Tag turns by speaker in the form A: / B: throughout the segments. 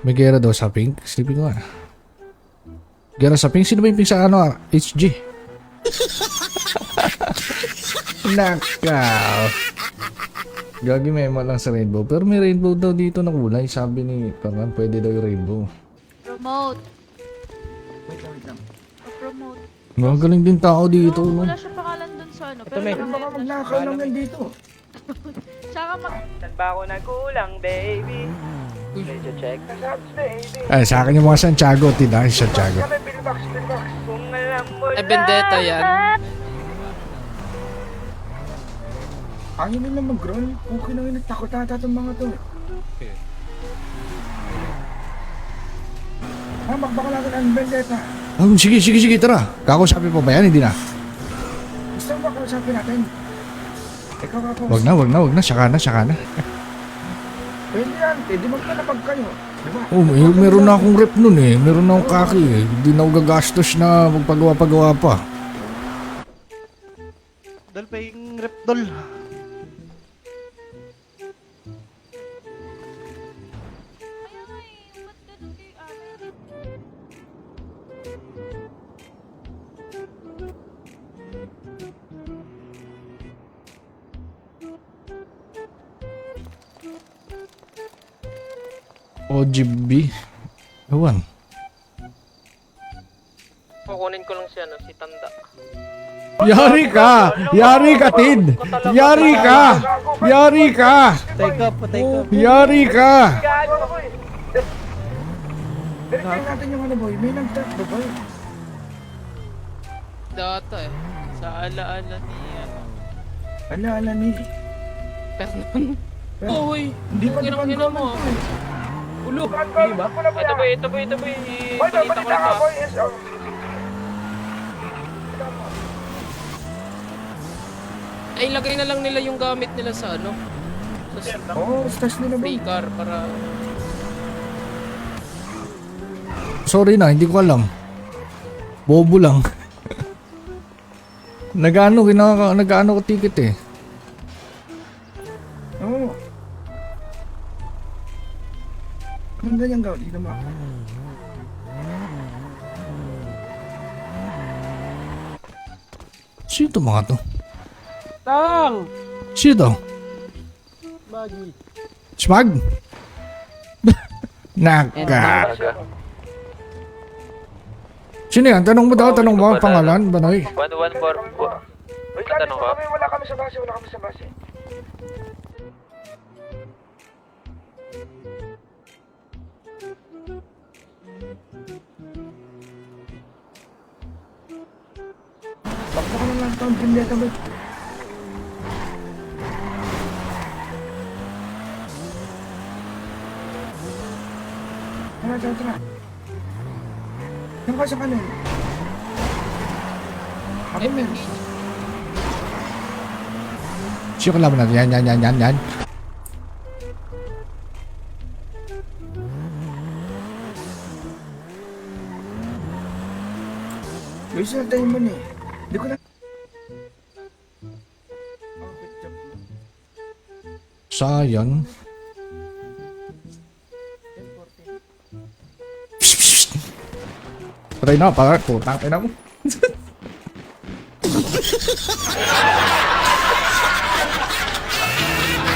A: May gera daw sa pink. Silipin ko nga. Gera sa pink? Sino ba yung pink sa ano? HG? Nakaw. Gagi memo lang sa rainbow. Pero may rainbow daw dito na kulay. Sabi ni Pangan, pwede daw yung rainbow.
B: Promote.
C: Wait lang.
B: Promote.
A: Magaling din tao dito. No?
B: Wala siya pangalan dun sa ano. Pero
C: Pero baka magnakaw lang yan dito.
B: Tsaka
D: Saan ba ako nagkulang, baby? Medyo check.
A: Ay, sa akin yung mga Santiago. Tinay Santiago.
D: Kung alam mo
E: Ay, Vendetta yan.
C: Ayaw nila mag-roll. Okay na yun. Takot ata itong mga to. Magbaka natin ang vendetta.
A: Oh, sige, tara. Kakausapin pa ba yan? Hindi na.
C: Gusto mo ba kausapin natin? Ikaw kakausapin.
A: Wag na. Saka na.
C: Pwede yan. Pwede magkalapag kayo. Diba?
A: Oh, meron na akong rep nun eh. Meron na akong kaki eh. Hindi na ako gagastos na magpagawa-pagawa pa.
F: Dal pa yung rep dol.
A: OGB. Ewan.
E: Kukunin ko lang siya, no, si Tanda.
A: Yari ka, Tid! Yari ka!
F: Patay ka.
A: Yari ka!
C: Verify natin yung ano boy. May nag-start ba boy?
E: Data eh. Sa alaala ni
C: Ala ni.
E: Pernon. Uy!
C: Hindi pa
E: Ginang
C: naman
E: ina mo. Ulo! Hindi ba? Ito ba? Balita ko lang to. Ay, lagay na lang nila yung gamit nila sa ano. Sa
C: Stash nila boy.
E: free car para...
A: Sorry na, hindi ko alam. Bobo lang. Nag-ano ko ticket eh.
C: Oo. Anong ganyan gawin? Dito mo.
A: Sino to mga to?
F: Tang!
A: Sino to?
F: Bagi.
A: Smag? Naka. Sino yan? Tanong mo ang pangalan, Banoy?
D: 114.
C: Wait lang,
D: Tanong ka?
C: wala kami sa base. Bakit ako lang ito ang vendetta boy? Tara. Yan ka sa kanin. Ako men.
A: Sino kalaban natin? Yan.
C: Guys, tayo mo ni. Hindi ko na...
A: Sayang. Patay na, putang ina mo.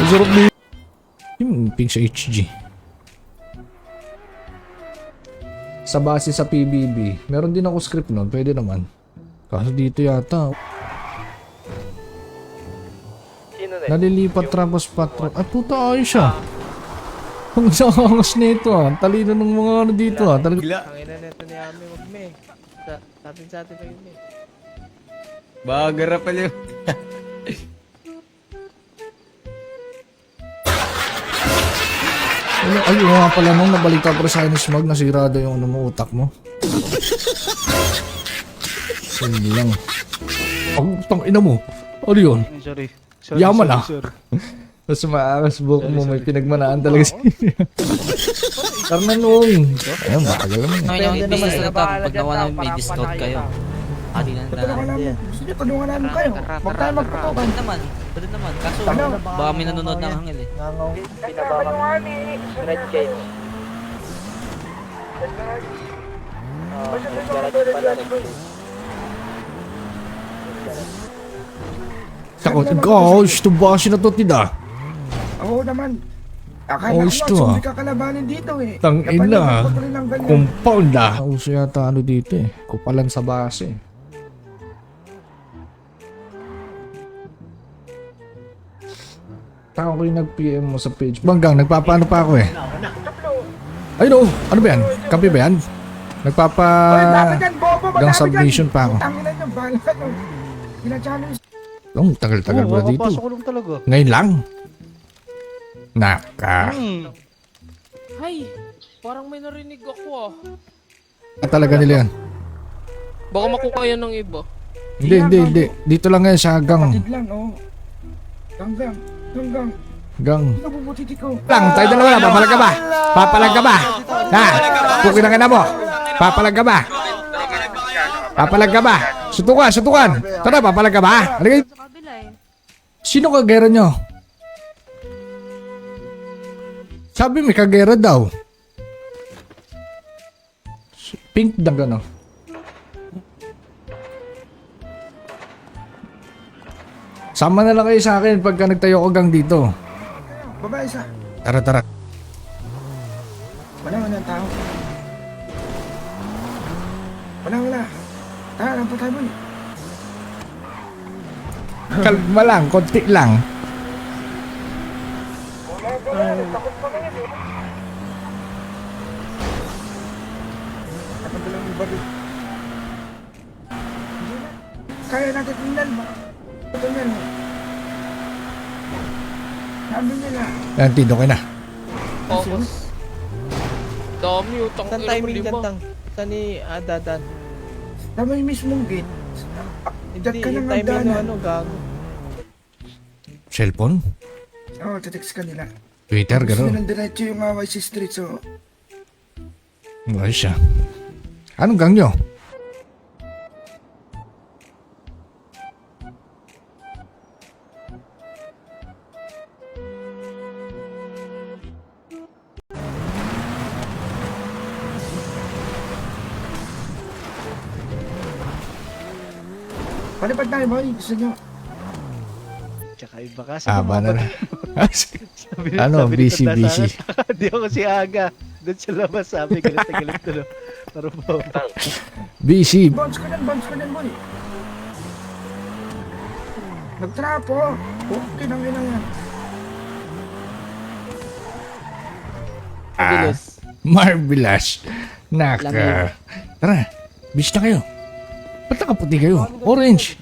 A: Masarap din. Yung pink sa HG. Sa base sa PBB, meron din ako script nun, pwede naman. Kaso dito yata,
D: Sino na?
A: nalilipat tapos patro. Ay puta, ayos siya. Ang sangas nito ah. Talino ng mga ano dito ah. Talaga.
F: Ang ina neto ni Ami, wag me. Sa atin pa yun eh.
G: Bagara pala yun.
A: Ay, yung nga pala nung nabalita pa rin sa akin ni Smug, nasira daw yung ano mo, utak mo. Hindi lang. Ang utang ina mo. Ano yun?
F: Sorry.
A: Yaman ah. Tapos maakas buhok mo, may pinagmanaan talaga siya. Karnanong. Ayun, bagal naman.
H: Ngayon, yung business na ito, pag nawa namin may discount kayo. Adi na
C: Tulungan namin. Gusto niyo, tulungan namin kayo. Huwag tayo magputukan.
H: Pwede naman. Kaso,
C: Ano?
H: baka may nanonood ng hangil eh.
D: Pinababa ko. Red cage.
A: Takot. Gosh, tubasin na to tida.
C: Oo naman. Akala
A: Oh,
C: ko
A: ito,
C: nga,
A: ah.
C: may kakalabanin dito eh.
A: Tangina.
C: Napalimutan ko rin ng ganyan.
A: Compound ah. Uso yata ano dito eh. Kupalan sa base. Tao ko yung nag-PM mo sa page. Banggang, nagpapaano pa ako eh. Ayun oh, ano ba yan? Kampi ba yan? Nagpapa...
C: Oy, dami dyan, bobo,
A: Gang
C: madami
A: submission
C: dyan.
A: pa ako.
C: Tangina nyo, bahala ka nyo. Ginachallenge.
A: Oh, tagal-tagal ba dito?
F: Papasok ko lang talaga.
A: Ngayon lang? Naka.
E: Hay, parang may narinig ako ah.
A: Talaga nila yan.
E: Baka makuha yan ng iba.
A: Hindi. Dito lang yan sa gang.
C: Kapatid lang, oh. Ganggang.
A: Gang.
C: Nabubuti ko.
A: Lang, tayo dalawa na. Papalag ka ba? Papalag ka ba? Ha? Pukin ang ina mo. Papalag ka ba? Papalag ka ba? Sutukan. Tara, papalag ka ba? Halika.
B: Sa kabila eh.
A: Sino kagera nyo? Sabi may kagera daw. Pink na gano'n. Sama na lang kayo sa akin pagka nagtayo ko gang dito.
C: Babae isa.
A: Tara.
C: Wala ang tao. Wala. Tara, lang pa tayo mo.
A: Kalma lang, konti lang.
C: Napandalang yung babi. Kaya natin tingnan mo. Ito yan. Sabi nila.
A: Yan, tido kayo na.
E: Focus. Dami utang
F: Saan timing dyan, Tang? Saan ni Dadan?
C: Tama yung mismong gate. Diyan
F: Hindi,
C: ka
F: yung
C: nang
F: timing
C: hagdanan.
F: no, gago.
A: Cellphone?
C: Oo, text ka nila.
A: Twitter,
C: Gusto
A: gano'n.
C: nilang diretso yung YC Street, so...
A: Ayos siya. Anong gang nyo?
C: Palipad tayo, boy. Gusto nyo.
F: Tsaka iba ka.
A: Aba na na.
F: Sabi,
A: Ano,
F: sabi ni
A: busy,
F: Tanda
A: busy.
F: sa akin, Di ako si Aga. Doon sa labas sabi, galit na galit na. Pero po.
A: Busy.
C: Bounce ka din, boy. Nagtrapo. Okay nang ina yan.
F: Bilis.
A: Marvelous. Naka. Tara, bis na kayo. Ba't nakaputi kayo? Orange.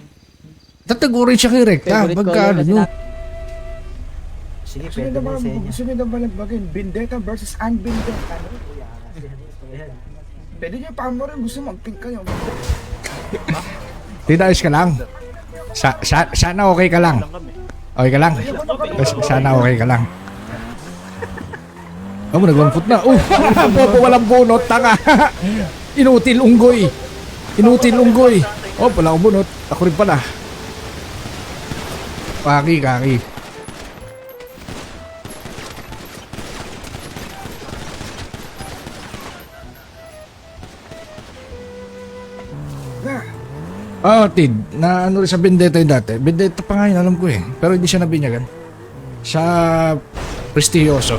A: Tatag-orange siya kay Rekta.
F: Favorite
A: Magkano
F: color
A: nyo?
F: Sige,
C: Gusto nyo na balagbagin. Vendetta versus unvendetta. Pwede nyo pa mo rin. Gusto mag-pink kayo.
A: Tinayos ka lang. Sana okay ka lang. Okay ka lang? Sana okay ka lang. Ako, naglampot na. Bobo, walang bunot. Tanga. Inutil unggoy. Oh, wala akong bunot. Ako rin pala. Kaki. Tid. Na ano rin sa Vendetta yung dati. Vendetta pa nga yun, alam ko eh. Pero hindi siya nabinyagan. Sa Prestigioso.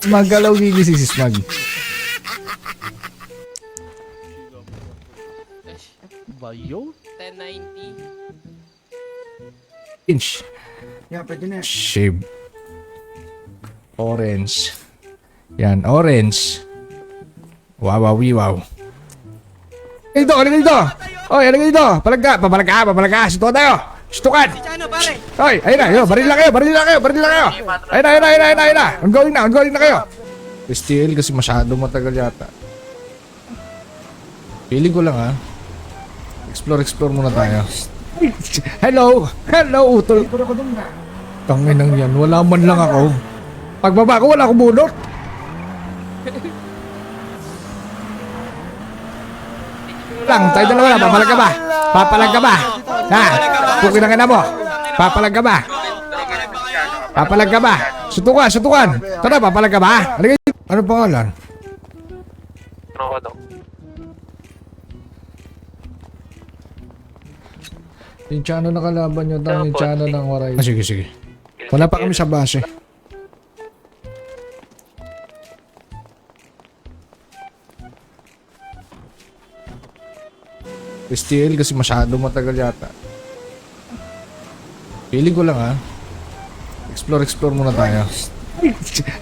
A: Magalaw gigi si Smag.
F: Bayo?
E: 1090.
A: Inch.
C: Yeah, pwede na.
A: Shave. Orange. Yan, orange. Wow. Dito. Oy, ano dito? Papalag ka. Sutukan tayo. Sutukan. Oy, ayun na. Yo, baril lang kayo. Ayun na. Ongoing na kayo. STL kasi masyado matagal yata. Feeling ko lang ha. Explore muna tayo. Hello, utol.
C: Siguro ko dun na.
A: Tanginang yan, wala man lang ako. Pagbaba ko, wala akong bunot. Lang, tayo dalawa lang. Papalag ka ba? Papalag ka ba? Ha? Pukin ang ina mo. Papalag ka ba? Papalag ka ba? Sutukan, sutukan. Tara, papalag ka ba? Ano pangalan? Yung channel na kalaban nyo daw, yung channel ng Waray. Sige, sige. Wala pa kami sa base. STL kasi masyado matagal yata. Feeling ko lang ha. Explore muna tayo.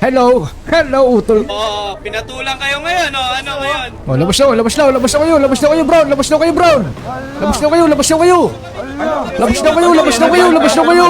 A: Hello! Hello, utol!
G: Oo, pinatulang kayo ngayon, oh. Ano ngayon?
A: Oh, labas na kayo, Brown! Labas na kayo! Labas na kayo! Labas na kayo! Labas na kayo!